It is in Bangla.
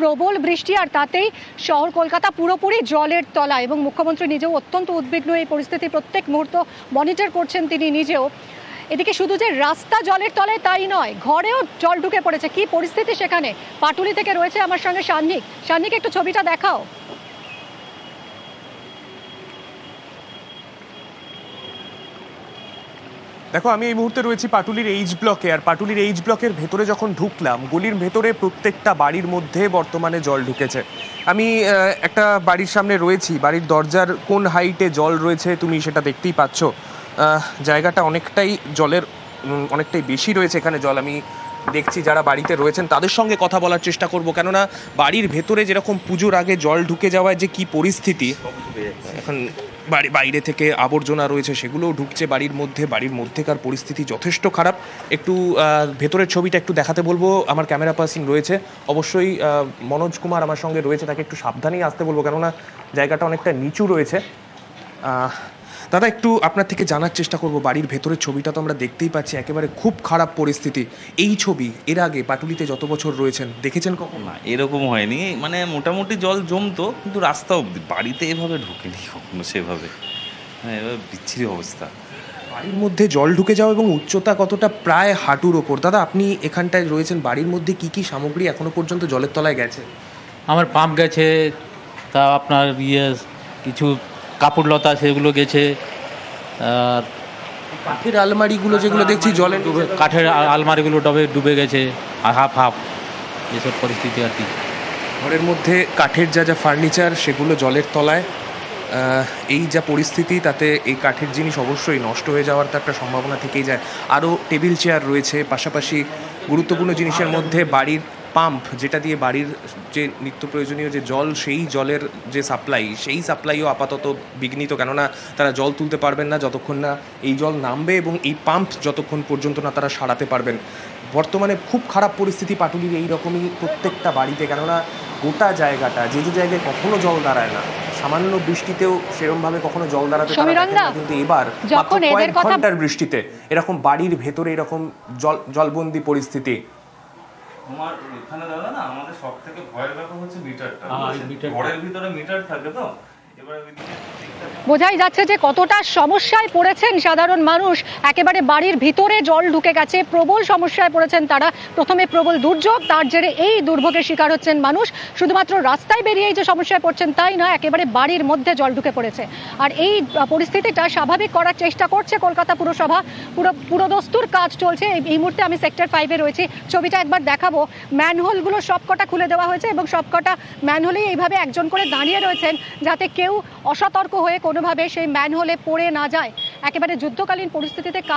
প্রবল বৃষ্টি আর তাতেই শহর কলকাতা পুরোপুরি জলের তলায় এবং মুখ্যমন্ত্রী নিজেও অত্যন্ত উদ্বিগ্ন। এই পরিস্থিতি প্রত্যেক মুহূর্ত মনিটর করছেন তিনি নিজেও। এদিকে শুধু যে রাস্তা জলের তলায় তাই নয়, ঘরেও জল ঢুকে পড়েছে। কি পরিস্থিতি সেখানে? পাটুলি থেকে রয়েছে আমার সঙ্গে সান্নিক। সান্নিক, একটু ছবিটা দেখাও। দেখো, আমি এই মুহূর্তে রয়েছি পাটুলির এইচ ব্লকে। আর পাটুলির এইচ ব্লকের ভেতরে যখন ঢুকলাম, গলির ভেতরে প্রত্যেকটা বাড়ির মধ্যে বর্তমানে জল ঢুকেছে। আমি একটা বাড়ির সামনে রয়েছি, বাড়ির দরজার কোন হাইটে জল রয়েছে তুমি সেটা দেখতেই পাচ্ছ। জায়গাটা অনেকটাই জলের অনেকটাই বেশি রয়েছে এখানে জল। আমি দেখছি যারা বাড়িতে রয়েছেন তাদের সঙ্গে কথা বলার চেষ্টা করব, কেননা বাড়ির ভেতরে যেরকম পুজোর আগে জল ঢুকে যাওয়ায় যে কি পরিস্থিতি, এখন বাইরে থেকে আবর্জনা রয়েছে সেগুলোও ঢুকছে বাড়ির মধ্যে। বাড়ির মধ্যেকার পরিস্থিতি যথেষ্ট খারাপ। একটু ভেতরের ছবিটা একটু দেখাতে বলবো। আমার ক্যামেরা পার্সন রয়েছে অবশ্যই, মনোজ কুমার আমার সঙ্গে রয়েছে, তাকে একটু সাবধানেই আসতে বলবো, কেননা জায়গাটা অনেকটা নিচু রয়েছে। দাদা, একটু আপনার থেকে জানার চেষ্টা করব, বাড়ির ভেতরের ছবিটা তো আমরা দেখতেই পাচ্ছি, একেবারে খুব খারাপ পরিস্থিতি। এই ছবি এর আগে পাটুলিতে যত বছর রয়েছেন দেখেছেন কখন? না, এরকম হয়নি। মানে মোটামুটি জল জমতো, কিন্তু রাস্তা অব্দি, বাড়িতে এভাবে ঢুকেনি কখনো সেভাবে। হ্যাঁ, এভাবে বিচ্ছিরি অবস্থা। বাড়ির মধ্যে জল ঢুকে যাওয়া এবং উচ্চতা কতটা? প্রায় হাঁটুর ওপর। দাদা, আপনি এখানটায় রয়েছেন, বাড়ির মধ্যে কি কি সামগ্রী এখনো পর্যন্ত জলের তলায় গেছে? আমার পাম্প গেছে, তা আপনার কিছু কাপড় লতা সেগুলো গেছে, আর কাঠের আলমারিগুলো যেগুলো দেখছি জলে ডুবে, কাঠের আলমারিগুলো ডুবে গেছে হাফ হাফ, এসব পরিস্থিতি আর কি। ঘরের মধ্যে কাঠের যা যা ফার্নিচার সেগুলো জলের তলায়। এই যা পরিস্থিতি, তাতে এই কাঠের জিনিস অবশ্যই নষ্ট হয়ে যাওয়ার তো একটা সম্ভাবনা থেকেই যায়। আরও টেবিল চেয়ার রয়েছে, পাশাপাশি গুরুত্বপূর্ণ জিনিসের মধ্যে বাড়ির পাম্প, যেটা দিয়ে বাড়ির যে নিত্য প্রয়োজনীয় যে জল, সেই জলের যে সাপ্লাই, সেই সাপ্লাইও আপাতত বিঘ্নিত, কেননা তারা জল তুলতে পারবেন না যতক্ষণ না এই জল নামবে এবং এই পাম্প যতক্ষণ পর্যন্ত না তারা সারাতে পারবেন। বর্তমানে খুব খারাপ পরিস্থিতি পাটুলির এই রকমই প্রত্যেকটা বাড়িতে, কেননা গোটা জায়গাটা, যে জায়গায় কখনো জল দাঁড়ায় না, সামান্য বৃষ্টিতেও সেরকমভাবে কখনো জল দাঁড়াতে পারে না, কিন্তু এবার কয়েক ঘন্টার বৃষ্টিতে এরকম বাড়ির ভেতরে এরকম জলবন্দি পরিস্থিতি। তোমার এখানে দাদা না, আমাদের সব থেকে ভয়ের ব্যাপার হচ্ছে মিটারটা। ঘরের ভিতরে মিটার থাকে, তো এবারে বোঝাই যাচ্ছে যে কতটা সমস্যায় পড়েছেন সাধারণ মানুষ। একেবারে বাড়ির ভিতরে জল ঢুকে গেছে, প্রবল সমস্যায় পড়েছেন তারা। প্রথমে প্রবল দুর্যোগ, তার জেরে এই দুর্ভোগের শিকার হচ্ছেন মানুষ। শুধুমাত্র রাস্তায় বেরিয়েই যে সমস্যায় পড়ছেন তাই নয়, একেবারে বাড়ির মধ্যে জল ঢুকে পড়েছে। আর এই পরিস্থিতিটা স্বাভাবিক করার চেষ্টা করছে কলকাতা পুরসভা। পুরোদস্তুর কাজ চলছে। এই মুহূর্তে আমি সেক্টর 5-এ রয়েছি। ছবিটা একবার দেখাবো। ম্যানহোলগুলো সবকটা খুলে দেওয়া হয়েছে এবং সবকটা ম্যানহোলেই এইভাবে একজন করে দাঁড়িয়ে রয়েছেন, যাতে কেউ অসতর্ক হয়ে কোনোভাবে সেই ম্যানহোলে পড়ে না যায়। একেবারে যুদ্ধকালীন পরিস্থিতিতে কাজ